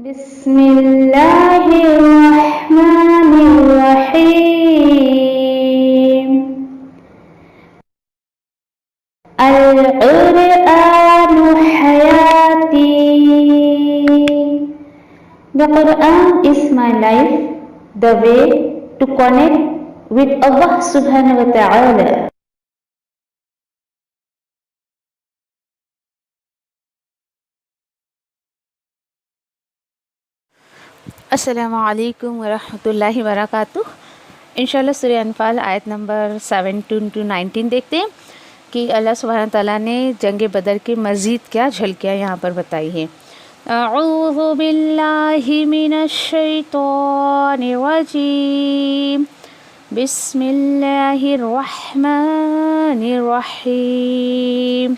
بسم اللہ الرحمن الرحیم القرآن حیاتی. The Quran is my life, the way to connect with Allah subhanahu wa ta'ala. السلام علیکم ورحمۃ اللہ وبرکاتہ. انشاءاللہ سورہ انفال آیت نمبر 17 to 19 دیکھتے ہیں کہ اللہ سبحانہ تعالیٰ نے جنگ بدر کی مزید کیا جھلکیاں یہاں پر بتائی ہیں. اعوذ باللہ من الشیطان الرجیم بسم اللہ الرحمن الرحیم.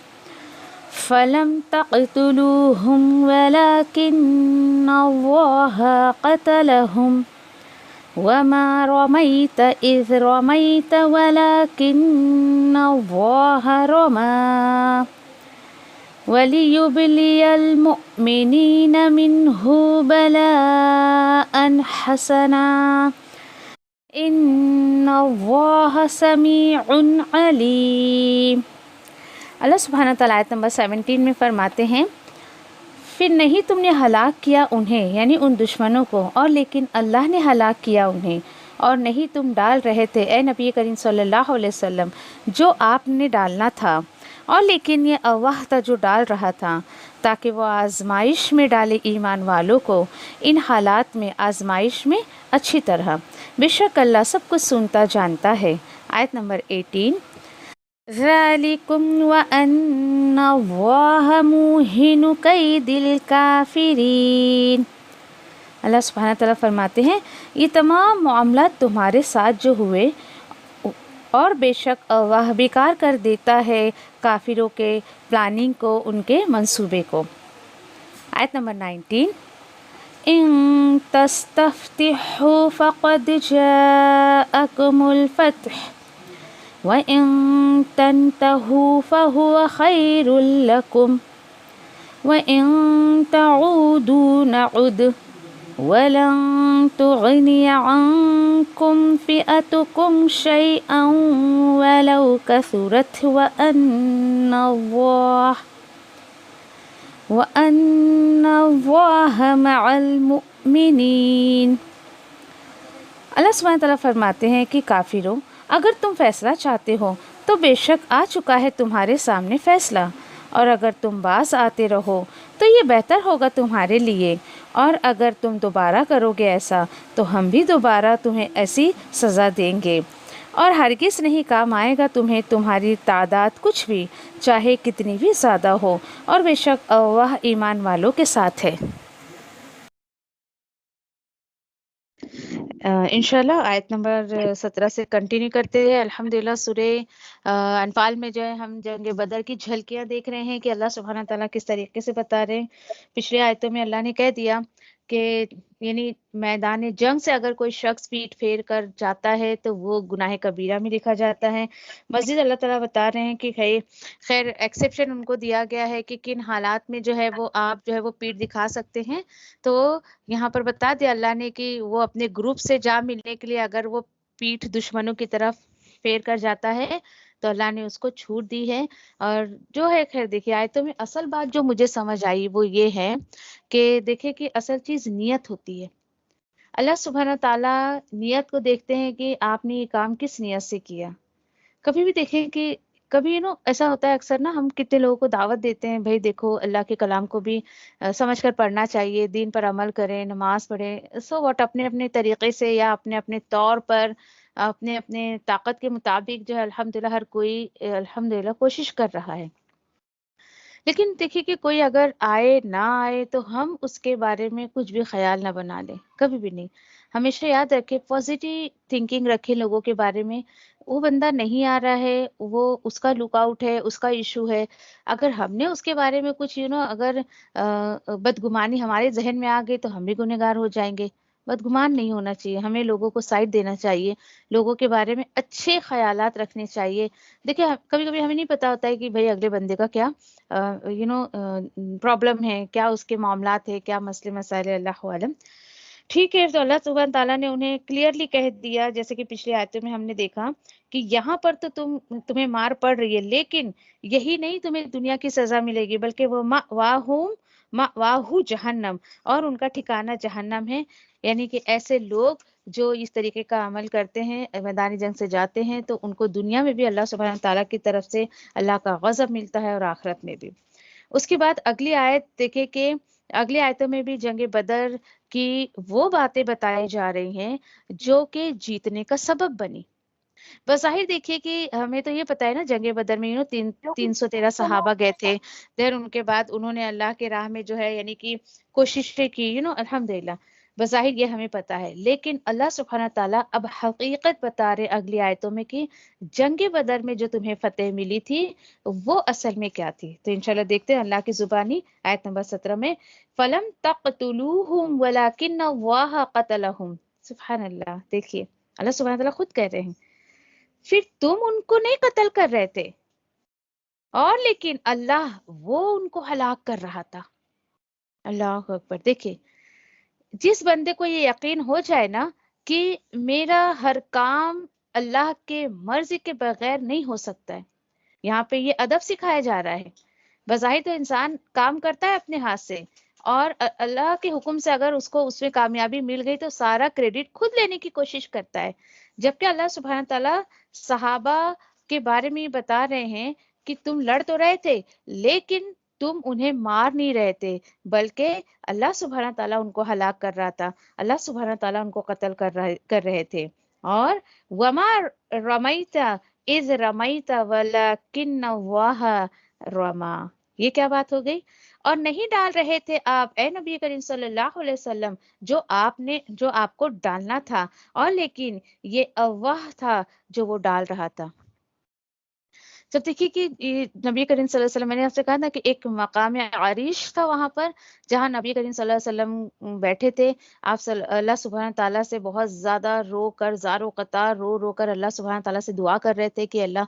فلم تقتلوهم ولكن الله قتلهم وما رميت إذ رميت ولكن الله رمى وليبلي المؤمنين منه بلاء حسنا إن الله سميع عليم. اللہ سبحانہ تعالیٰ آیت نمبر 17 میں فرماتے ہیں پھر نہیں تم نے ہلاک کیا انہیں یعنی ان دشمنوں کو اور لیکن اللہ نے ہلاک کیا انہیں اور نہیں تم ڈال رہے تھے اے نبی کریم صلی اللہ علیہ وسلم جو آپ نے ڈالنا تھا اور لیکن یہ اللہ تھا جو ڈال رہا تھا تاکہ وہ آزمائش میں ڈالے ایمان والوں کو ان حالات میں آزمائش میں اچھی طرح. بے شک اللہ سب کچھ سنتا جانتا ہے. آیت نمبر 18 ذالکم وان اللہ موہن کید الکافرین. اللہ سبحانہ تعالیٰ فرماتے ہیں یہ تمام معاملات تمہارے ساتھ جو ہوئے اور بے شک اللہ بیکار کر دیتا ہے کافروں کے پلاننگ کو ان کے منصوبے کو. آیت نمبر 19 ان تستفتحوا فقد جاءکم الفتح وَإِن تَنْتَهُوا فَهُوَ خَيْرٌ لَكُمْ وَإِن تَعُودُوا نَعُدْ وَلَن تُغْنِيَ عَنكُمْ فِئَتُكُمْ شَيْئًا وَلَوْ كَثُرَتْ وَأَنَّ اللَّهَ مَعَ الْمُؤْمِنِينَ. اللہ سبحانہ تعالیٰ فرماتے ہیں کہ کافروں اگر تم فیصلہ چاہتے ہو تو بے شک آ چکا ہے تمہارے سامنے فیصلہ اور اگر تم باز آتے رہو تو یہ بہتر ہوگا تمہارے لیے اور اگر تم دوبارہ کرو گے ایسا تو ہم بھی دوبارہ تمہیں ایسی سزا دیں گے اور ہرگز نہیں کام آئے گا تمہیں تمہاری تعداد کچھ بھی چاہے کتنی بھی زیادہ ہو اور بے شک اللہ ایمان والوں کے ساتھ ہے. انشاءاللہ آیت نمبر 17 سے کنٹینیو کرتے ہیں. الحمدللہ سورہ انفال میں جو ہے ہم جنگ بدر کی جھلکیاں دیکھ رہے ہیں کہ اللہ سبحانہ تعالیٰ کس طریقے سے بتا رہے ہیں. پچھلے آیتوں میں اللہ نے کہہ دیا کہ یعنی میدان جنگ سے اگر کوئی شخص پیٹ پھیر کر جاتا ہے تو وہ گناہ کبیرہ میں لکھا جاتا ہے. مزید اللہ تعالیٰ بتا رہے ہیں کہ خیر ایکسیپشن ان کو دیا گیا ہے کہ کن حالات میں جو ہے وہ آپ جو ہے وہ پیٹ دکھا سکتے ہیں. تو یہاں پر بتا دیا اللہ نے کہ وہ اپنے گروپ سے جا ملنے کے لیے اگر وہ پیٹھ دشمنوں کی طرف پھیر کر جاتا ہے تو اللہ نے اس کو چھوٹ دی ہے. اور جو ہے خیر دیکھیے آیتوں میں اصل بات جو مجھے سمجھ آئی وہ یہ ہے کہ دیکھیں کہ اصل چیز نیت ہوتی ہے. اللہ سبحانہ تعالیٰ نیت کو دیکھتے ہیں کہ آپ نے یہ کام کس نیت سے کیا. کبھی بھی دیکھیں کہ کبھی ایسا ہوتا ہے اکثر ہم کتنے لوگوں کو دعوت دیتے ہیں بھائی دیکھو اللہ کے کلام کو بھی سمجھ کر پڑھنا چاہیے, دین پر عمل کریں, نماز پڑھیں, سو واٹ اپنے اپنے طریقے سے یا اپنے اپنے طور پر اپنے اپنے طاقت کے مطابق جو ہے الحمدللہ ہر کوئی الحمدللہ کوشش کر رہا ہے. لیکن دیکھیے کہ کوئی اگر آئے نہ آئے تو ہم اس کے بارے میں کچھ بھی خیال نہ بنا لیں, کبھی بھی نہیں. ہمیشہ یاد رکھے پازیٹیو تھنکنگ رکھے لوگوں کے بارے میں. وہ بندہ نہیں آ رہا ہے, وہ اس کا لک آؤٹ ہے, اس کا ایشو ہے. اگر ہم نے اس کے بارے میں کچھ اگر بدگمانی ہمارے ذہن میں آ گئی تو ہم بھی گنہگار ہو جائیں گے. بدگمان نہیں ہونا چاہیے، ہمیں لوگوں کو سائڈ دینا چاہیے، لوگوں کے بارے میں اچھے خیالات رکھنے چاہیے۔ دیکھیں کبھی کبھی ہمیں نہیں پتا ہوتا ہے کہ بھئی اگلے بندے کا کیا پرابلم ہے، کیا اس کے معاملات ہے، کیا مسئلے مسائل ہے، اللہ عالم۔ ٹھیک ہے، تو اللہ سبحانہ تعالیٰ نے انہیں کلیئرلی کہہ دیا، جیسے کہ پچھلی آیتوں میں ہم نے دیکھا کہ یہاں پر تو تمہیں مار پڑ رہی ہے، لیکن یہی نہیں تمہیں دنیا کی سزا ملے گی، بلکہ وہ مأواہم جہنم، اور ان کا ٹھکانہ جہنم ہے۔ یعنی کہ ایسے لوگ جو اس طریقے کا عمل کرتے ہیں، میدانی جنگ سے جاتے ہیں، تو ان کو دنیا میں بھی اللہ سبحانہ تعالیٰ کی طرف سے اللہ کا غضب ملتا ہے اور آخرت میں بھی۔ اس کے بعد اگلی آیت دیکھیں کہ اگلی آیتوں میں بھی جنگ بدر کی وہ باتیں بتائی جا رہی ہیں جو کہ جیتنے کا سبب بنی۔ بظاہر دیکھیے کہ ہمیں تو یہ پتا ہے نا، جنگ بدر میں 313 صحابہ گئے تھے، دیر ان کے بعد انہوں نے اللہ کے راہ میں جو ہے یعنی کہ کوششیں کی، الحمدللہ، بظاہر یہ ہمیں پتا ہے، لیکن اللہ سبحانہ تعالیٰ اب حقیقت بتا رہے اگلی آیتوں میں کہ جنگ بدر میں جو تمہیں فتح ملی تھی وہ اصل میں کیا تھی۔ تو انشاءاللہ دیکھتے ہیں اللہ کی زبانی آیت نمبر 17 میں، فَلَمْ تَقْتُلُوهُمْ وَلَكِنَّ اللَّهَ قَتَلَهُمْ۔ سبحان اللہ، دیکھیے اللہ سبحانہ تعالیٰ خود کہہ رہے ہیں پھر تم ان کو نہیں قتل کر رہے تھے، اور لیکن اللہ وہ ان کو ہلاک کر رہا تھا۔ اللہ اکبر۔ دیکھیے جس بندے کو یہ یقین ہو جائے نا کہ میرا ہر کام اللہ کے مرضی کے بغیر نہیں ہو سکتا ہے، یہاں پہ یہ ادب سکھایا جا رہا ہے۔ بظاہر تو انسان کام کرتا ہے اپنے ہاتھ سے، اور اللہ کے حکم سے اگر اس کو اس میں کامیابی مل گئی تو سارا کریڈٹ خود لینے کی کوشش کرتا ہے، جبکہ اللہ سبحانہ تعالیٰ صحابہ کے بارے میں یہ بتا رہے ہیں کہ تم لڑ تو رہے تھے لیکن تم انہیں مار نہیں رہے تھے، بلکہ اللہ سبحانہ تعالیٰ ان کو ہلاک کر رہا تھا، اللہ سبحانہ تعالیٰ ان کو قتل کر رہے تھے۔ اور وما رمیت اذ رمیت ولکن اللہ رما، یہ کیا بات ہو گئی؟ اور نہیں ڈال رہے تھے آپ اے نبی کریم صلی اللہ علیہ وسلم جو آپ کو ڈالنا تھا، اور لیکن یہ اللہ تھا جو وہ ڈال رہا تھا۔ جب دیکھیے کہ نبی کریم صلی اللہ علیہ وسلم، میں نے آپ سے کہا نا کہ ایک مقام عریش تھا وہاں پر جہاں نبی کریم صلی اللہ علیہ وسلم بیٹھے تھے، آپ اللہ سبحانہ تعالیٰ سے بہت زیادہ رو کر زار و قطار رو کر اللہ سبحانہ تعالیٰ سے دعا کر رہے تھے کہ اللہ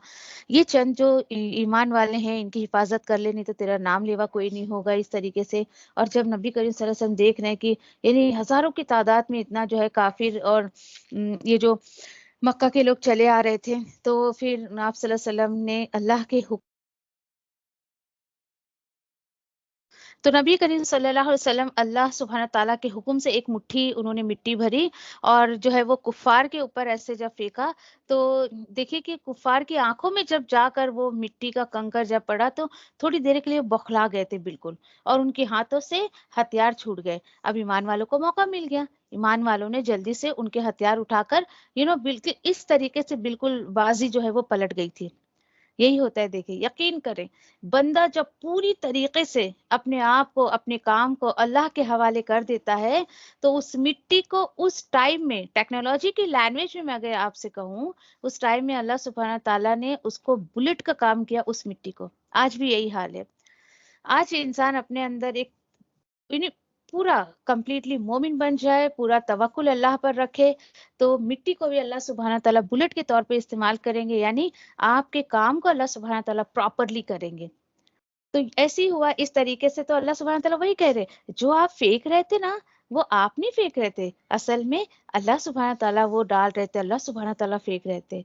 یہ چند جو ایمان والے ہیں ان کی حفاظت کر لے، نہیں تو تیرا نام لیوا کوئی نہیں ہوگا، اس طریقے سے۔ اور جب نبی کریم صلی اللہ علیہ وسلم دیکھ رہے ہیں کہ یعنی ہزاروں کی تعداد میں اتنا جو ہے کافر اور یہ جو مکہ کے لوگ چلے آ رہے تھے، تو پھر آپ صلی اللہ علیہ وسلم نے اللہ کے حکم، تو نبی کریم صلی اللہ علیہ وسلم اللہ سبحانہ تعالیٰ کے حکم سے ایک مٹھی انہوں نے مٹی بھری اور جو ہے وہ کفار کے اوپر ایسے جب پھینکا، تو دیکھیے کہ کفار کی آنکھوں میں جب جا کر وہ مٹی کا کنکر جب پڑا تو تھوڑی دیر کے لیے بوکھلا گئے تھے بالکل، اور ان کے ہاتھوں سے ہتھیار چھوٹ گئے۔ اب ایمان والوں کو موقع مل گیا، ایمان والوں نے جلدی سے ان کے ہتھیار اٹھا کر بالکل اس طریقے سے بالکل بازی جو ہے وہ پلٹ گئی تھی۔ یہی ہوتا ہے، دیکھیں یقین کریں، بندہ جب پوری طریقے سے اپنے آپ کو اپنے کام کو اللہ کے حوالے کر دیتا ہے تو اس مٹی کو اس ٹائم میں، ٹیکنالوجی کی لینگویج میں اگر آپ سے کہوں، اس ٹائم میں اللہ سبحانہ تعالیٰ نے اس کو بلٹ کا کام کیا اس مٹی کو۔ آج بھی یہی حال ہے، آج انسان اپنے اندر ایک پورا کمپلیٹلی مومن بن جائے، پورا توکل اللہ پر رکھے، تو مٹی کو بھی اللہ سبحانہ تعالیٰ بلٹ کے طور پہ استعمال کریں گے، یعنی آپ کے کام کو اللہ سبحانہ تعالیٰ پراپرلی کریں گے۔ تو ایسے ہی ہوا اس طریقے سے، تو اللہ سبحانہ تعالیٰ وہی کہہ رہے جو آپ پھینک رہے تھے نا وہ آپ نہیں پھینک رہے تھے، اصل میں اللہ سبحانہ تعالیٰ وہ ڈال رہے تھے، اللہ سبحانہ تعالیٰ پھینک رہے تھے۔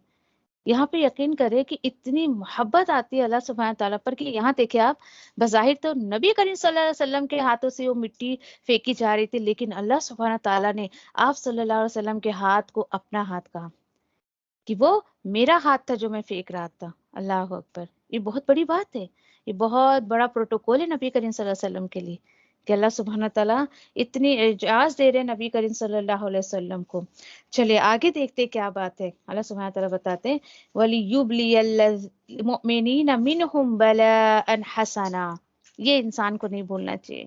یہاں پہ یقین کرے کہ اتنی محبت آتی ہے اللہ سبحانہ تعالیٰ پر کہ یہاں دیکھیں آپ، بظاہر تو نبی کریم صلی اللہ علیہ وسلم کے ہاتھوں سے وہ مٹی پھینکی جا رہی تھی، لیکن اللہ سبحانہ تعالیٰ نے آپ صلی اللہ علیہ وسلم کے ہاتھ کو اپنا ہاتھ کہا کہ وہ میرا ہاتھ تھا جو میں پھینک رہا تھا۔ اللہ اکبر، یہ بہت بڑی بات ہے، یہ بہت بڑا پروٹوکول ہے نبی کریم صلی اللہ علیہ وسلم کے لیے کہ اللہ سبحانہ تعالیٰ اتنی اعزاز دے رہے نبی کریم صلی اللہ علیہ وسلم کو۔ چلے آگے دیکھتے کیا بات ہے، اللہ سبحانہ تعالیٰ بتاتے ہیں وَلِيُبْلِيَ الْمُؤْمِنِينَ مِنْهُمْ بَلَاءً حَسَنًا، یہ انسان کو نہیں بھولنا چاہیے۔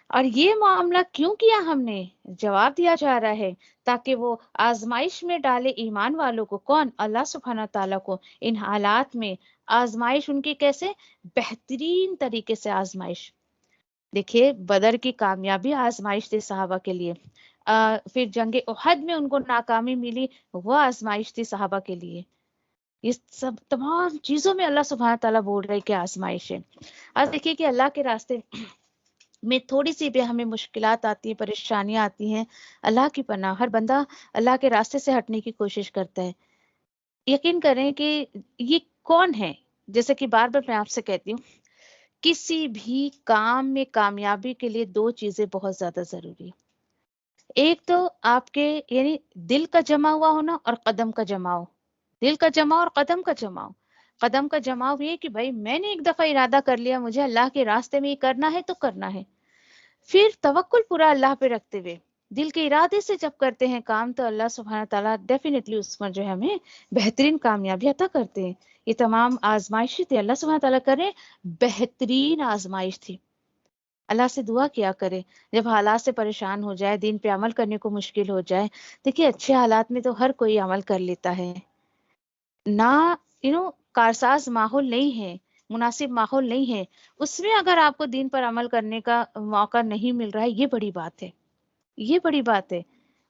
اور یہ معاملہ کیوں کیا ہم نے؟ جواب دیا جا رہا ہے تاکہ وہ آزمائش میں ڈالے ایمان والوں کو، کون؟ اللہ سبحانہ تعالیٰ کو۔ ان حالات میں آزمائش ان کی کیسے؟ بہترین طریقے سے آزمائش، دیکھیے بدر کی کامیابی آزمائش تھی صحابہ کے لیے، پھر جنگ احد میں ان کو ناکامی ملی، وہ آزمائش تھی صحابہ کے لیے. یہ سب تمام چیزوں میں اللہ سبحانہ تعالیٰ بول رہے کہ آزمائش ہے. آج دیکھیے کہ اللہ کے راستے میں تھوڑی سی بھی ہمیں مشکلات آتی ہیں، پریشانیاں آتی ہیں، اللہ کی پناہ، ہر بندہ اللہ کے راستے سے ہٹنے کی کوشش کرتا ہے. یقین کریں کہ یہ کون ہے، جیسے کہ بار بار میں آپ سے کہتی ہوں، کسی بھی کام میں کامیابی کے لیے دو چیزیں بہت زیادہ ضروری ہیں. ایک تو آپ کے یعنی دل کا جمع ہوا ہونا اور قدم کا جماؤ. دل کا جماؤ اور قدم کا جماؤ. قدم کا جماؤ یہ کہ بھائی میں نے ایک دفعہ ارادہ کر لیا، مجھے اللہ کے راستے میں یہ کرنا ہے تو کرنا ہے. پھر توکل پورا اللہ پہ رکھتے ہوئے دل کے ارادے سے جب کرتے ہیں کام، تو اللہ سبحانہ تعالیٰ ڈیفینیٹلی اس پر جو ہے ہمیں بہترین کامیابی عطا کرتے ہیں. یہ تمام آزمائشیں تھے، اللہ سبحانہ تعالیٰ کرے بہترین آزمائش تھی. اللہ سے دعا کیا کرے جب حالات سے پریشان ہو جائے، دین پہ عمل کرنے کو مشکل ہو جائے. دیکھیے اچھے حالات میں تو ہر کوئی عمل کر لیتا ہے، نہ کارساز ماحول نہیں ہے، مناسب ماحول نہیں ہے، اس میں اگر آپ کو دین پر عمل کرنے کا موقع نہیں مل رہا ہے، یہ بڑی بات ہے. یہ بڑی بات ہے.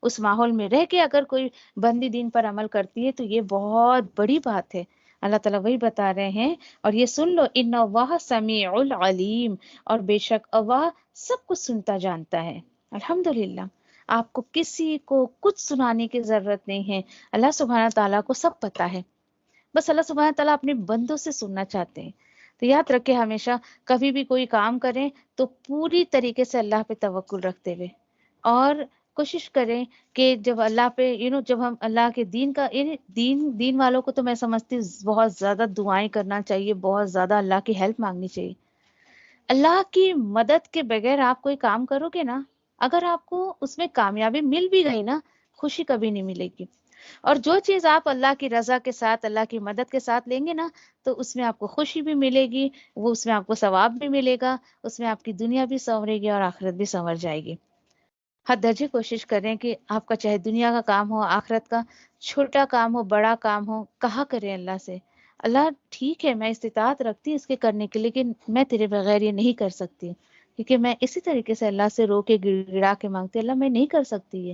اس ماحول میں رہ کے اگر کوئی بندی دین پر عمل کرتی ہے تو یہ بہت بڑی بات ہے. اللہ تعالیٰ وہی بتا رہے ہیں، اور یہ سن لو، ان اللہ سمیع العلیم، اور بے شک اللہ سب کچھ سنتا جانتا ہے. الحمدللہ آپ کو کسی کو کچھ سنانے کی ضرورت نہیں ہے، اللہ سبحانہ تعالیٰ کو سب پتا ہے. بس اللہ سبحانہ تعالیٰ اپنے بندوں سے سننا چاہتے ہیں. تو یاد رکھے ہمیشہ کبھی بھی کوئی کام کریں تو پوری طریقے سے اللہ پہ توکل رکھتے ہوئے، اور کوشش کریں کہ جب اللہ پہ جب ہم اللہ کے دین کا دین والوں کو تو میں سمجھتی ہوں بہت زیادہ دعائیں کرنا چاہیے، بہت زیادہ اللہ کی ہیلپ مانگنی چاہیے. اللہ کی مدد کے بغیر آپ کوئی کام کرو گے نا، اگر آپ کو اس میں کامیابی مل بھی گئی نا، خوشی کبھی نہیں ملے گی. اور جو چیز آپ اللہ کی رضا کے ساتھ، اللہ کی مدد کے ساتھ لیں گے نا، تو اس میں آپ کو خوشی بھی ملے گی، وہ اس میں آپ کو ثواب بھی ملے گا، اس میں آپ کی دنیا بھی سنورے گی اور آخرت بھی سنور جائے گی. حد درجے کوشش کریں کہ آپ کا چاہے دنیا کا کام ہو، آخرت کا، چھوٹا کام ہو، بڑا کام ہو، کہا کریں اللہ سے، اللہ ٹھیک ہے میں استطاعت رکھتی اس کے کرنے کے، لیکن میں تیرے بغیر یہ نہیں کر سکتی، کیونکہ میں اسی طریقے سے اللہ سے رو کے گڑ گڑا کے مانگتی، اللہ میں نہیں کر سکتی. یہ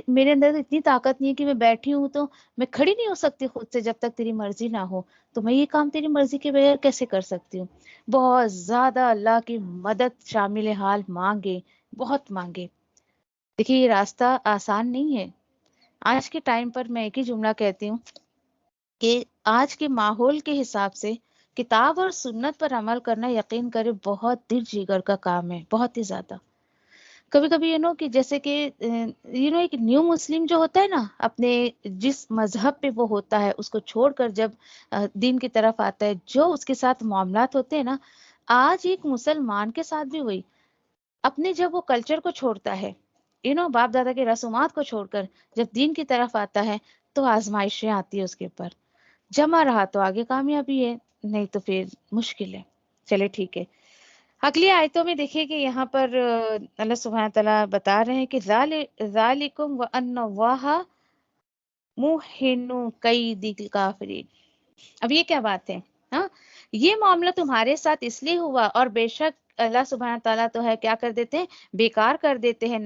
میرے اندر تو اتنی طاقت نہیں ہے کہ میں بیٹھی ہوں تو میں کھڑی نہیں ہو سکتی خود سے جب تک تیری مرضی نہ ہو، تو میں یہ کام تیری مرضی کے بغیر کیسے کر سکتی ہوں. بہت زیادہ اللہ کی مدد شامل حال مانگے، بہت مانگے. دیکھیے یہ راستہ آسان نہیں ہے. آج کے ٹائم پر میں ایک ہی جملہ کہتی ہوں کہ آج کے ماحول کے حساب سے کتاب اور سنت پر عمل کرنا یقین کرے بہت دل جگر کا کام ہے، بہت ہی زیادہ. کبھی کبھی کہ جیسے کہ ایک نیو مسلم جو ہوتا ہے نا، اپنے جس مذہب پہ وہ ہوتا ہے اس کو چھوڑ کر جب دین کی طرف آتا ہے، جو اس کے ساتھ معاملات ہوتے ہیں نا، آج ایک مسلمان کے ساتھ بھی وہی، اپنے جب وہ کلچر کو چھوڑتا ہے، باپ دادا کے رسومات کو چھوڑ کر جب دین کی طرف آتا ہے، تو آزمائشیں آتی ہے اس کے اوپر. جمع رہا تو آگے کامیابی ہے، نہیں تو پھر مشکل ہے. چلے ٹھیک ہے، اگلی آیتوں میں دیکھیے کہ یہاں پر اللہ سبحانہ تعالیٰ بتا رہے ہیں کہ ذالکم وان اللہ موہن کید الکافرین. اب یہ کیا بات ہے؟ ہاں، یہ معاملہ تمہارے ساتھ اس لیے ہوا، اور بے شک اللہ سبحانہ تعالیٰ تو ہے کیا کر دیتے ہیں، بیکار کر دیتے ہیں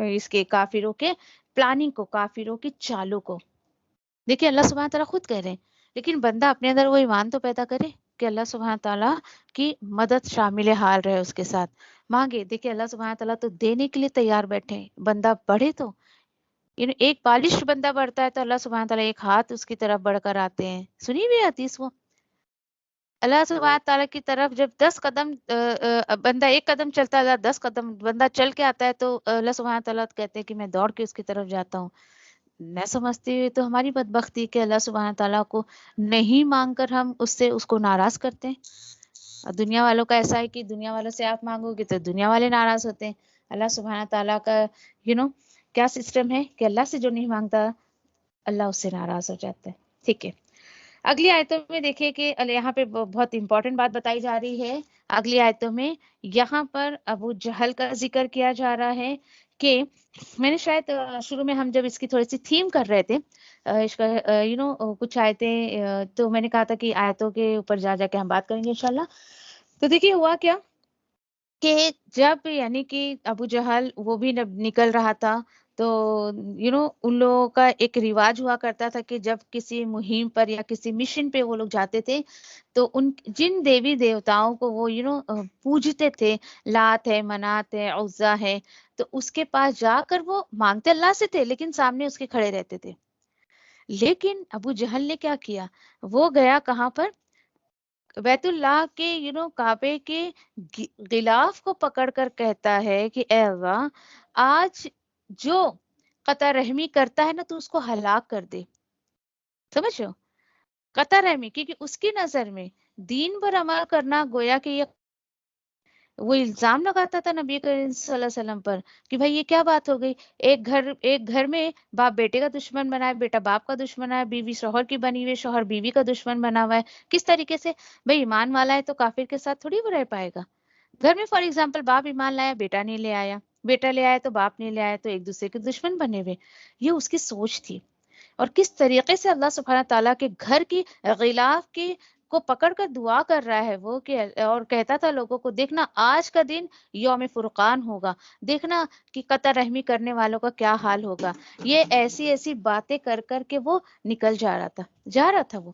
اس کے کافروں کے پلاننگ کو، کافروں کی چالوں کو. دیکھیں اللہ سبحانہ تعالیٰ خود کہہ رہے ہیں، لیکن بندہ اپنے اندر وہ ایمان تو پیدا کرے کہ اللہ سبحانہ تعالیٰ کی مدد شامل حال رہے اس کے ساتھ. مانگے، دیکھیں اللہ سبحانہ تعالیٰ تو دینے کے لیے تیار بیٹھے ہیں، بندہ بڑھے تو ایک بالش بندہ بڑھتا ہے تو اللہ سبحانہ تعالیٰ ایک ہاتھ اس کی طرف بڑھ کر آتے ہیں. سنی ہوئی حدیث وہ، اللہ سبحانہ تعالیٰ کی طرف جب 10 قدم بندہ ایک قدم چلتا ہے، 10 قدم بندہ چل کے آتا ہے، تو اللہ سبحانہ تعالیٰ کہتے ہیں کہ میں دوڑ کے اس کی طرف جاتا ہوں. میں سمجھتی ہوں تو ہماری بدبختی کہ اللہ سبحانہ تعالیٰ کو نہیں مانگ کر ہم اس کو ناراض کرتے ہیں. اور دنیا والوں کا ایسا ہے کہ دنیا والوں سے آپ مانگو گے تو دنیا والے ناراض ہوتے ہیں. اللہ سبحانہ تعالیٰ کا کیا سسٹم ہے کہ اللہ سے جو نہیں مانگتا اللہ اس سے ناراض ہو جاتا ہے. ٹھیک ہے، اگلی آیتوں میں دیکھیے کہ یہاں پہ بہت امپورٹنٹ بات بتائی جا رہی ہے. اگلی آیتوں میں یہاں پر ابو جہل کا ذکر کیا جا رہا ہے کہ میں نے شاید شروع میں ہم جب اس کی تھوڑی سی تھیم کر رہے تھے اس کا کچھ آیتیں، تو میں نے کہا تھا کہ آیتوں کے اوپر جا کے ہم بات کریں گے انشاءاللہ. تو دیکھیے ہوا کیا کہ جب یعنی کہ ابو جہل وہ بھی نکل رہا تھا تو ان لوگوں کا ایک رواج ہوا کرتا تھا کہ جب کسی مہم پر یا کسی مشن پہ وہ لوگ جاتے تھے تو ان جن دیوی دیوتاؤں کو وہ پوجتے تھے، لات ہے، منات ہے، عزا ہے، تو اس کے پاس جا کر وہ مانگتے اللہ سے تھے لیکن سامنے اس کے کھڑے رہتے تھے. لیکن ابو جہل نے کیا کیا، وہ گیا کہاں پر، بیت اللہ کے کعبے کے غلاف کو پکڑ کر کہتا ہے کہ اے اللہ، آج جو قطع رحمی کرتا ہے نا تو اس کو ہلاک کر دے. سمجھو، قطع رحمی، کیونکہ اس کی نظر میں دین پر عمل کرنا گویا کہ یہ وہ الزام لگاتا تھا نبی کریم صلی اللہ علیہ وسلم پر کہ بھائی یہ کیا بات ہو گئی، ایک گھر میں باپ بیٹے کا دشمن بنا ہے، بیٹا باپ کا دشمن ہے، بیوی شوہر کی بنی ہوئی، شوہر بیوی کا دشمن بنا ہوا ہے. کس طریقے سے بھائی ایمان والا ہے تو کافر کے ساتھ تھوڑی وہ رہ پائے گا. گھر میں فار ایگزامپل باپ ایمان لایا، بیٹا نہیں لے آیا، بیٹا لے آیا تو باپ نہیں لے آیا، تو ایک دوسرے کے دشمن بنے ہوئے. یہ اس کی سوچ تھی. اور کس طریقے سے اللہ سبحانہ تعالیٰ کے گھر کی غلاف کی کو پکڑ کر دعا کر رہا ہے وہ کہ اور کہتا تھا لوگوں کو دیکھنا آج کا دن یوم فرقان ہوگا، دیکھنا کہ قطع رحمی کرنے والوں کا کیا حال ہوگا. یہ ایسی ایسی باتیں کر کر کے وہ نکل جا رہا تھا وہ.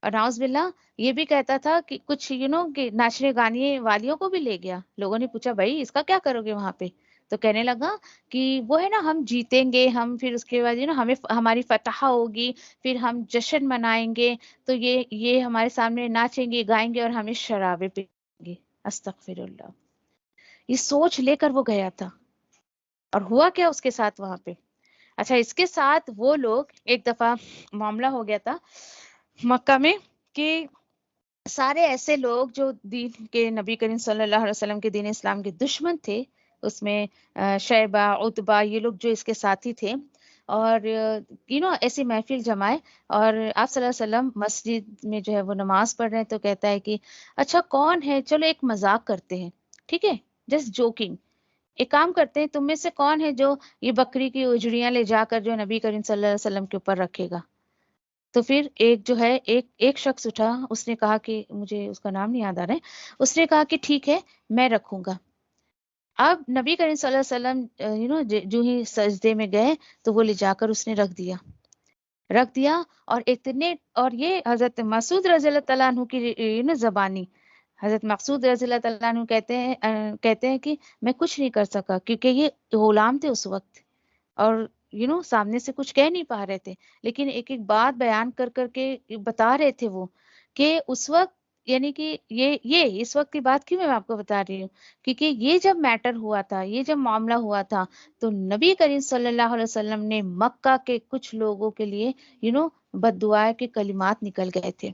اور نعوذ باللہ یہ بھی کہتا تھا کہ کچھ کہ ناچنے گانے والیوں کو بھی لے گیا. لوگوں نے پوچھا بھائی اس کا کیا کرو گے وہاں پہ، تو کہنے لگا کہ وہ ہے نا ہم جیتیں گے، ہم پھر اس کے بعد ہمیں ہماری فتح ہوگی، پھر ہم جشن منائیں گے، تو یہ ہمارے سامنے ناچیں گے گائیں گے اور ہمیں شرابیں پئیں گے. استغفر اللہ. یہ سوچ لے کر وہ گیا تھا. اور ہوا کیا اس کے ساتھ وہاں پہ، اچھا اس کے ساتھ وہ لوگ ایک دفعہ معاملہ ہو گیا تھا مکہ میں کہ سارے ایسے لوگ جو دین کے نبی کریم صلی اللہ علیہ وسلم کے دین اسلام کے دشمن تھے، اس میں شیبہ، عتبہ، یہ لوگ جو اس کے ساتھی تھے، اور ایسی محفل جمائے اور آپ صلی اللہ علیہ وسلم مسجد میں جو ہے وہ نماز پڑھ رہے ہیں تو کہتا ہے کہ اچھا کون ہے، چلو ایک مذاق کرتے ہیں، ٹھیک ہے، جسٹ جوکنگ، ایک کام کرتے ہیں، تم میں سے کون ہے جو یہ بکری کی اجڑیاں لے جا کر جو نبی کریم صلی اللہ علیہ وسلم کے اوپر رکھے گا. تو پھر ایک جو ہے ایک شخص اٹھا، اس نے کہا کہ مجھے اس کا نام نہیں یاد آ رہا ہے، اس نے کہا کہ ٹھیک ہے میں رکھوں گا. اب نبی کریم صلی اللہ علیہ وسلم جو ہی سجدے میں گئے تو وہ لے جا کر اس نے رکھ دیا. اور اتنے، اور یہ حضرت مسعود رضی اللہ تعالیٰ عنہ کی زبانی، حضرت مسعود رضی اللہ تعالیٰ عنہ کہتے ہیں کہ میں کچھ نہیں کر سکا کیونکہ یہ غلام تھے اس وقت، اور سامنے سے کچھ کہہ نہیں پا رہے تھے، لیکن ایک ایک بات بیان کر کر کے بتا رہے تھے وہ کہ اس وقت یعنی کہ یہ اس وقت کی بات کیوں میں آپ کو بتا رہی ہوں، کیونکہ یہ جب میٹر ہوا تھا، یہ جب معاملہ ہوا تھا تو نبی کریم صلی اللہ علیہ وسلم نے مکہ کے کچھ لوگوں کے لیے بد دعا کے کلمات نکل گئے تھے.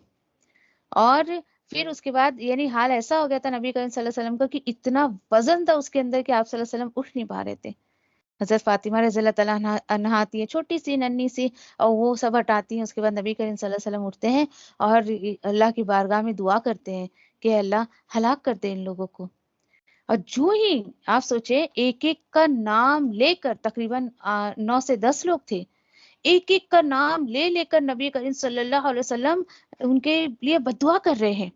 اور پھر اس کے بعد یعنی حال ایسا ہو گیا تھا نبی کریم صلی اللہ علیہ وسلم کا کہ اتنا وزن تھا اس کے اندر کہ آپ صلی اللہ علیہ وسلم اٹھ نہیں پا رہے تھے. حضرت فاطمہ رضی اللہ تعالیٰ عنہا آتی ہے، چھوٹی سی ننھی سی، اور وہ سب ہٹاتی ہیں. اس کے بعد نبی کریم صلی اللہ علیہ وسلم اٹھتے ہیں اور اللہ کی بارگاہ میں دعا کرتے ہیں کہ اللہ ہلاک کر دے ان لوگوں کو. اور جو ہی آپ سوچے ایک ایک کا نام لے کر، تقریباً 9 سے 10 لوگ تھے، ایک ایک کا نام لے لے کر نبی کریم صلی اللہ علیہ وسلم ان کے لیے بددعا کر رہے ہیں.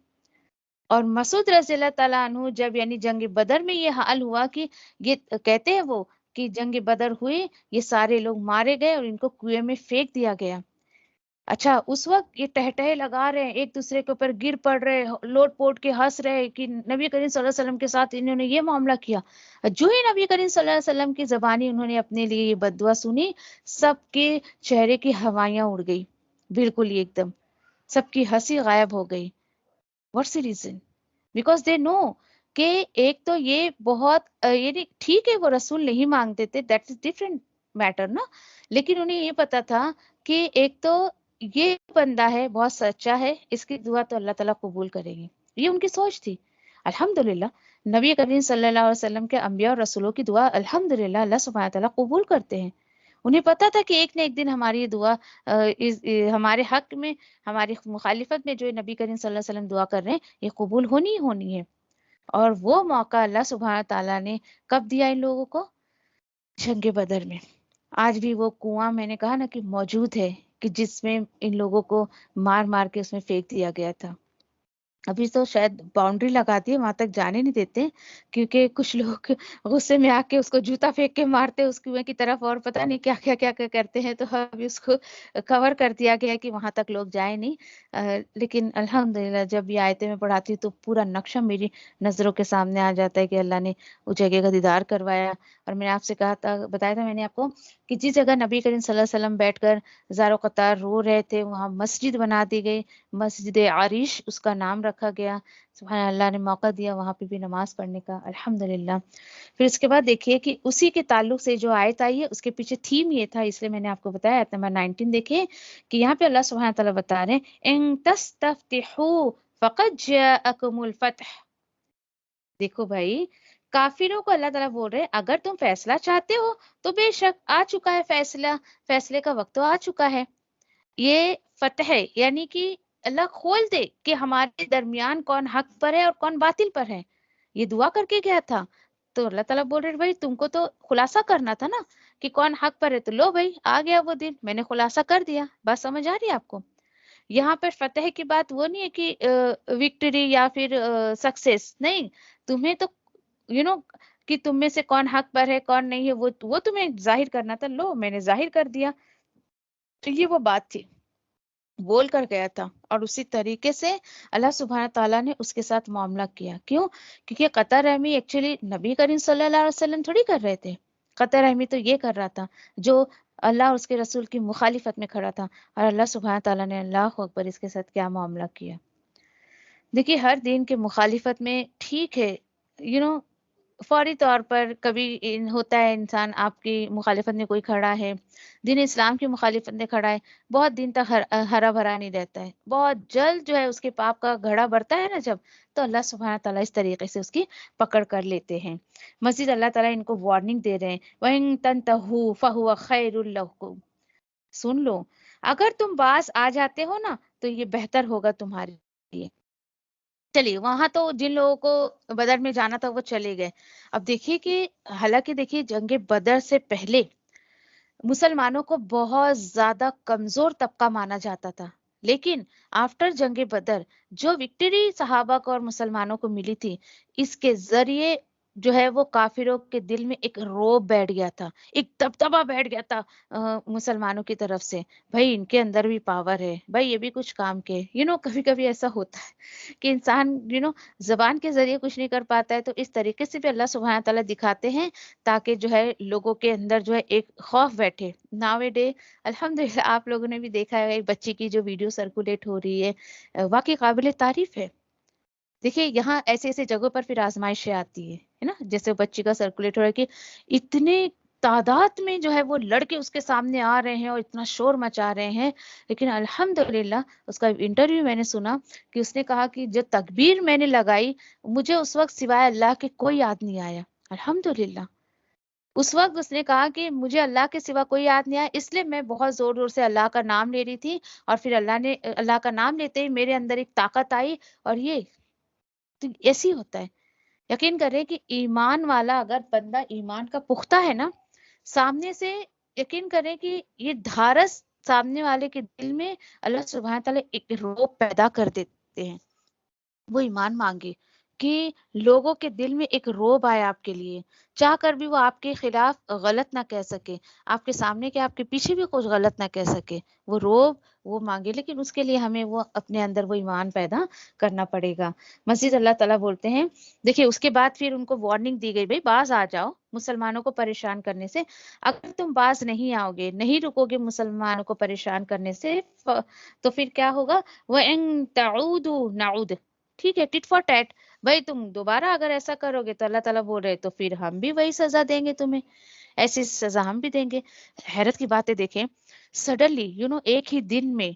اور مسعود رضی اللہ تعالیٰ عنہ جب یعنی جنگ بدر میں یہ حال ہوا کہ یہ کہتے ہیں وہ کہ جنگ بدر ہوئی، یہ سارے لوگ مارے گئے اور ان کو کنویں میں پھینک دیا گیا. اچھا اس وقت یہ ٹہٹہے لگا رہے ہیں، ایک دوسرے کے اوپر گر پڑ رہے، لوٹ پوٹ کے ہنس رہے کہ نبی کریم صلی اللہ علیہ وسلم کے ساتھ انہوں نے یہ معاملہ کیا. جو ہی نبی کریم صلی اللہ علیہ وسلم کی زبانی انہوں نے اپنے لیے یہ بددعا سنی، سب کے چہرے کی ہوائیاں اڑ گئی، بالکل ہی ایک دم سب کی ہنسی غائب ہو گئی. What's the reason? Because they know کہ ایک تو یہ بہت یعنی ٹھیک ہے وہ رسول نہیں مانگتے تھے، دیٹ از ڈفرینٹ میٹر نا، لیکن انہیں یہ پتا تھا کہ ایک تو یہ بندہ ہے بہت سچا ہے، اس کی دعا تو اللہ تعالیٰ قبول کرے گی. یہ ان کی سوچ تھی. الحمدللہ نبی کریم صلی اللہ علیہ وسلم کے انبیاء اور رسولوں کی دعا الحمدللہ اللہ سبحانہ تعالیٰ قبول کرتے ہیں. انہیں پتا تھا کہ ایک نہ ایک دن ہماری یہ دعا ہمارے حق میں، ہماری مخالفت میں جو نبی کریم صلی اللہ علیہ وسلم دعا کر رہے ہیں یہ قبول ہونی ہی ہونی ہے. اور وہ موقع اللہ سبحانہ تعالیٰ نے کب دیا ان لوگوں کو؟ جنگ بدر میں. آج بھی وہ کنواں میں نے کہا نا کہ موجود ہے کہ جس میں ان لوگوں کو مار مار کے اس میں پھینک دیا گیا تھا. ابھی تو شاید باؤنڈری لگا دی ہے، وہاں تک جانے نہیں دیتے، کیونکہ کچھ لوگ غصے میں آ کے اس کو جوتا پھینک کے مارتے اس کنویں کی طرف، اور پتہ نہیں کیا کیا کیا کیا کرتے ہیں، تو ابھی اس کو کور کر دیا گیا ہے کہ وہاں تک لوگ جائیں نہیں۔ لیکن الحمدللہ جب یہ آیتیں میں پڑھاتی ہوں تو پورا نقشہ میری نظروں کے سامنے آ جاتا ہے کہ اللہ نے اس جگہ کا دیدار کروایا۔ اور میں نے آپ سے کہا تھا، بتایا تھا میں نے آپ کو، کہ جس جگہ نبی کریم صلی اللہ علیہ وسلم بیٹھ کر زار و قطار رو رہے تھے، وہاں مسجد بنا دی گئی، مسجد عریش اس کا نام رکھا گیا۔ سبحان اللہ نے موقع دیا وہاں پہ بھی نماز پڑھنے کا، الحمدللہ۔ پھر اس کے بعد دیکھیے کہ اسی کے تعلق سے جو آیت آئی ہے اس کے پیچھے تھیم یہ تھا، اس لیے میں نے آپ کو بتایا۔ آیت نمبر 19 دیکھیں کہ یہاں پہ اللہ سبحانہ تعالیٰ بتا رہے ہیں ان تستفتحوا فقد جاءکم الفتح۔ دیکھو بھائی، کافروں کو اللہ تعالیٰ بول رہے ہیں اگر تم فیصلہ چاہتے ہو تو بے شک آ چکا ہے فیصلہ، فیصلے کا وقت تو آ چکا ہے۔ یہ فتح ہے، یعنی کہ اللہ کھول دے کہ ہمارے درمیان کون حق پر ہے اور کون باطل پر ہے۔ یہ دعا کر کے گیا تھا، تو اللہ تعالیٰ بول رہے بھائی تم کو تو خلاصہ کرنا تھا نا کہ کون حق پر ہے، تو لو بھائی آ گیا وہ دن، میں نے خلاصہ کر دیا۔ بات سمجھ آ رہی ہے آپ کو؟ یہاں پر فتح کی بات وہ نہیں ہے کہ وکٹری یا پھر سکسیس نہیں، تمہیں تو کہ تم میں سے کون حق پر ہے کون نہیں ہے وہ تمہیں ظاہر کرنا تھا، لو میں نے ظاہر کر دیا۔ تو یہ وہ بات تھی، بول کر گیا تھا، اور اسی طریقے سے اللہ سبحانہ تعالیٰ نے اس کے ساتھ معاملہ کیا۔ کیوں؟ کیونکہ قطع رحمی ایکچولی نبی کریم صلی اللہ علیہ وسلم تھوڑی کر رہے تھے، قطع رحمی تو یہ کر رہا تھا جو اللہ اور اس کے رسول کی مخالفت میں کھڑا تھا، اور اللہ سبحانہ تعالیٰ نے اللہ اکبر اس کے ساتھ کیا معاملہ کیا۔ دیکھیے ہر دین کے مخالفت میں ٹھیک ہے، فوری طور پر کبھی ہوتا ہے انسان آپ کی مخالفت میں کوئی کھڑا ہے، دین اسلام کی مخالفت میں کھڑا ہے، بہت دن تک ہرا بھرا نہیں رہتا ہے، بہت جلد جو ہے اس کے پاپ کا گھڑا بڑھتا ہے نا جب، تو اللہ سبحانہ تعالیٰ اس طریقے سے اس کی پکڑ کر لیتے ہیں۔ مزید اللہ تعالیٰ ان کو وارننگ دے رہے ہیں وَإِن تَنْتَهُوا فَهُوَ خَيْرٌ لَكُمْ، سن لو اگر تم باز آ جاتے ہو نا تو یہ بہتر ہوگا تمہارے لیے۔ چلیے وہاں تو جن لوگوں کو بدر میں جانا تھا وہ چلے گئے۔ اب دیکھیے کہ حالانکہ دیکھیے جنگ بدر سے پہلے مسلمانوں کو بہت زیادہ کمزور طبقہ مانا جاتا تھا، لیکن آفٹر جنگ بدر جو وکٹری صحابہ کو اور مسلمانوں کو ملی تھی، اس کے ذریعے جو ہے وہ کافروں کے دل میں ایک روب بیٹھ گیا تھا، ایک دبدبہ بیٹھ گیا تھا مسلمانوں کی طرف سے، بھائی ان کے اندر بھی پاور ہے، بھائی یہ بھی کچھ کام کے۔ کبھی کبھی ایسا ہوتا ہے کہ انسان زبان کے ذریعے کچھ نہیں کر پاتا ہے، تو اس طریقے سے بھی اللہ سبحانہ تعالیٰ دکھاتے ہیں تاکہ جو ہے لوگوں کے اندر جو ہے ایک خوف بیٹھے۔ ناؤ ڈے الحمدللہ آپ لوگوں نے بھی دیکھا ہے ایک بچی کی جو ویڈیو سرکولیٹ ہو رہی ہے، واقعی قابل تعریف ہے۔ دیکھیے یہاں ایسے ایسے جگہوں پر پھر آزمائشیں آتی ہے نا، جیسے بچی کا سرکولیٹ ہو رہا ہے کہ اتنے تعداد میں جو ہے وہ لڑکے اس کے سامنے آ رہے ہیں اور اتنا شور مچا رہے ہیں، لیکن الحمدللہ اس کا انٹرویو میں نے سنا کہ اس نے کہا کہ جو تکبیر میں نے لگائی مجھے اس وقت سوائے اللہ کے کوئی یاد نہیں آیا۔ الحمدللہ اس وقت اس نے کہا کہ مجھے اللہ کے سوا کوئی یاد نہیں آیا، اس لیے میں بہت زور زور سے اللہ کا نام لے رہی تھی، اور پھر اللہ کا نام لیتے ہی میرے اندر ایک طاقت آئی، اور یہ تو ایسی ہوتا ہے۔ یقین کریں کہ ایمان والا اگر بندہ ایمان کا پختہ ہے نا، سامنے سے یقین کریں کہ یہ دھارس سامنے والے کے دل میں اللہ سبحانہ تعالیٰ ایک روب پیدا کر دیتے ہیں۔ وہ ایمان مانگے کہ لوگوں کے دل میں ایک روب آئے آپ کے لیے، چاہ کر بھی وہ آپ کے خلاف غلط نہ کہہ سکے، آپ کے سامنے کے آپ کے پیچھے بھی کچھ غلط نہ کہہ سکے، وہ روب وہ مانگے، لیکن اس کے لیے ہمیں وہ اپنے اندر وہ ایمان پیدا کرنا پڑے گا۔ مزید اللہ تعالیٰ بولتے ہیں، دیکھیے اس کے بعد پھر ان کو وارننگ دی گئی، بھائی باز آ جاؤ مسلمانوں کو پریشان کرنے سے، اگر تم باز نہیں آؤ گے، نہیں رکو گے مسلمانوں کو پریشان کرنے سے، تو پھر کیا ہوگا؟ وَإِن تَعُودُوا نَعُودْ، ٹھیک ہے، ٹٹ فار ٹیٹ، بھائی تم دوبارہ اگر ایسا کرو گے تو اللہ تعالیٰ بول رہے تو پھر ہم بھی وہی سزا دیں گے تمہیں، ایسی سزا ہم بھی دیں گے۔ حیرت کی باتیں دیکھیں، سڈنلی ایک ہی دن میں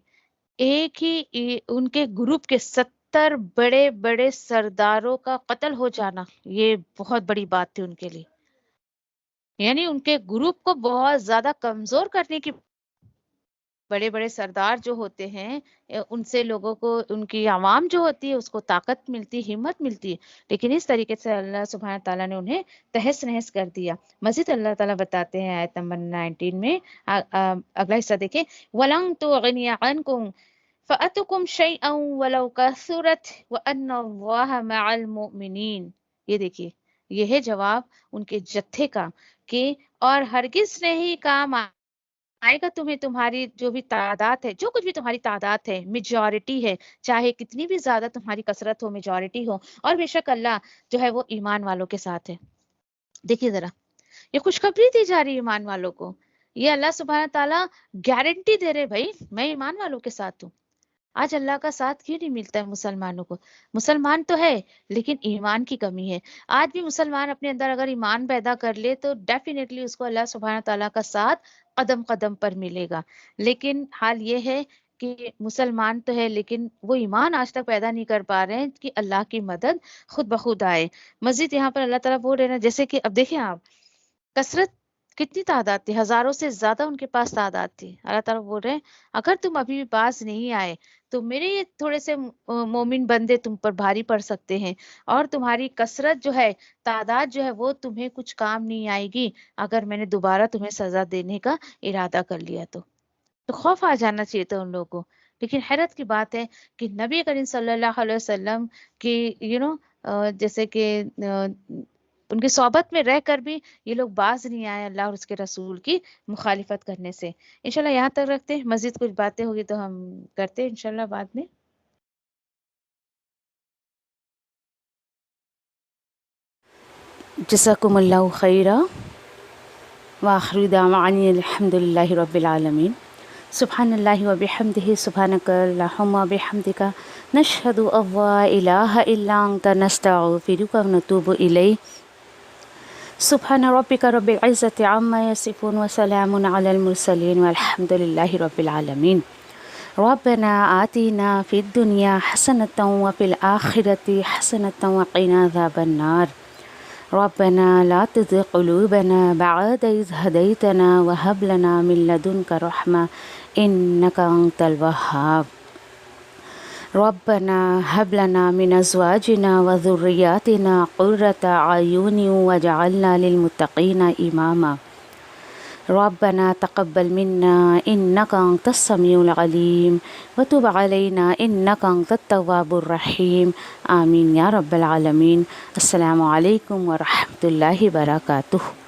ایک ہی ان کے گروپ کے 70 بڑے بڑے سرداروں کا قتل ہو جانا، یہ بہت بڑی بات تھی ان کے لیے، یعنی ان کے گروپ کو بہت زیادہ کمزور کرنے کی، بڑے بڑے سردار جو ہوتے ہیں ان سے لوگوں کو، ان کی عوام جو ہوتی ہے اس کو طاقت ملتی، ہمت ملتی ہے، لیکن اس طریقے سے اللہ سبحانہ تعالیٰ نے انہیں تہس نہس کر دیا۔ مزید اللہ تعالیٰ بتاتے ہیں آیت نمبر 19 میں، اگلا حصہ دیکھیں، وَلَن تُغْنِيَ عَنْكُمْ فَأَتُكُمْ شَيْئًا وَلَوْ كَثُرَتْ وَأَنَّ اللَّهَ مَعَ الْمُؤْمِنِينَ. یہ دیکھیے، یہ ہے جواب ان کے جتھے کا کہ اور ہرگز نہیں کام آئے گا تمہیں تمہاری جو بھی تعداد ہے، جو کچھ بھی تمہاری تعداد ہے، میجورٹی ہے، چاہے کتنی بھی زیادہ تمہاری کثرت ہو، میجورٹی ہو، اور بے شک اللہ جو ہے وہ ایمان والوں کے ساتھ ہے. دیکھیے ذرا، یہ خوشخبری دی جا رہی ہے ایمان والوں کو. یہ اللہ سبحانہ تعالیٰ گارنٹی دے رہے بھائی میں ایمان والوں کے ساتھ ہوں. آج اللہ کا ساتھ کیوں نہیں ملتا ہے مسلمانوں کو؟ مسلمان تو ہے لیکن ایمان کی کمی ہے. آج بھی مسلمان اپنے اندر اگر ایمان پیدا کر لے تو ڈیفینیٹلی اس کو اللہ سبحانہ تعالیٰ کا ساتھ قدم قدم پر ملے گا. لیکن حال یہ ہے کہ مسلمان تو ہے لیکن وہ ایمان آج تک پیدا نہیں کر پا رہے ہیں کہ اللہ کی مدد خود بخود آئے. مزید یہاں پر اللہ تعالیٰ بول رہے ہیں جیسے کہ اب دیکھیں آپ، کثرت کتنی تعداد تھی، ہزاروں سے زیادہ ان کے پاس تعداد تھی. اللہ تعالیٰ بول رہے ہیں اگر تم ابھی بھی باز نہیں آئے تو میرے یہ تھوڑے سے مومن بندے تم پر بھاری پڑ سکتے ہیں، اور تمہاری کثرت جو ہے، تعداد جو ہے وہ تمہیں کچھ کام نہیں آئے گی اگر میں نے دوبارہ تمہیں سزا دینے کا ارادہ کر لیا تو خوف آ جانا چاہیے تھا ان لوگوں کو. لیکن حیرت کی بات ہے کہ نبی کریم صلی اللہ علیہ وسلم کی جیسے کہ ان کی صحبت میں رہ کر بھی یہ لوگ باز نہیں آئے اللہ اور اس کے رسول کی مخالفت کرنے سے. انشاءاللہ یہاں تک رکھتے ہیں، مزید کچھ باتیں ہوگی تو ہم کرتے ہیں انشاءاللہ بعد میں. جزاکم اللہ خیرا وآخر دعوانا الحمد للہ رب العالمین. سبحان اللہ و بحمدہ، سبحانک اللہم و بحمدک، نشہد ان لا الہ الا انت، نستغفرک و نتوب الیک. سبحان ربک رب العزة عما یصفون وسلام علی المرسلین والحمد للہ رب العالمین. ربنا آتنا فی الدنیا حسنة وفی الآخرة حسنة وقنا عذاب النار. ربنا لا تزغ قلوبنا بعد إذ هديتنا وهب لنا من لدنك رحمة إنك أنت الوهاب. ربنا هب لنا من أزواجنا وذرياتنا قرة أعين واجعلنا للمتقين إماما. ربنا تقبل منا إنك أنت السميع العليم وتب علينا إنك أنت التواب الرحيم. آمين يا رب العالمين. السلام عليكم ورحمة الله وبركاته.